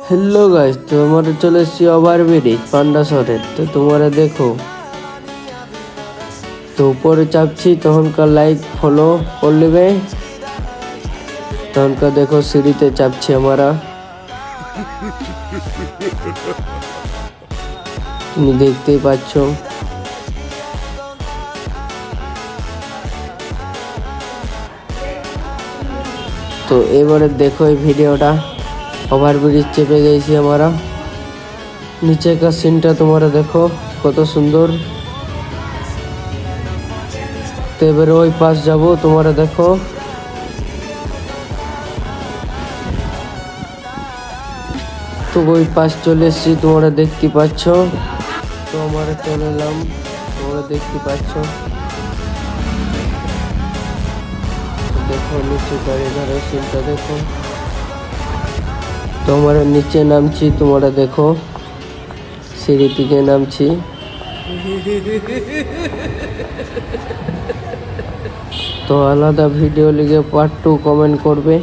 Hello guys, तो हमारे चले एসেছি ওভারব্রিজ পান্ডা শহরে। তো তোমরা দেখো, তো উপরে চাপছি তখনকার লাইক ফলো করে নেবে। তখনকার দেখো সিঁড়িতে চাপছি আমরা, তুমি দেখতেই পাচ্ছ। তো এবারে দেখো এই ভিডিওটা, ওভারব্রিজ চেপে গেছি আমরা। নিচে का সিনটা তোমরা দেখো কত সুন্দর। তো এবারে ওই পাশ যাবো, তোমরা দেখো। তো ওই পাশ চলে এসেছি, তোমরা দেখতে পাচ্ছ। তো আমরা চলে এলাম, তোমরা দেখতে পাচ্ছ। দেখো নিচে গাড়ি ধরো, সিনটা দেখো। তো আমরা নিচে নামছি, তোমরা দেখো সিঁড়ি থেকে নামছি। তো আলাদা ভিডিও লিখে পার্ট 2 কমেন্ট করবে।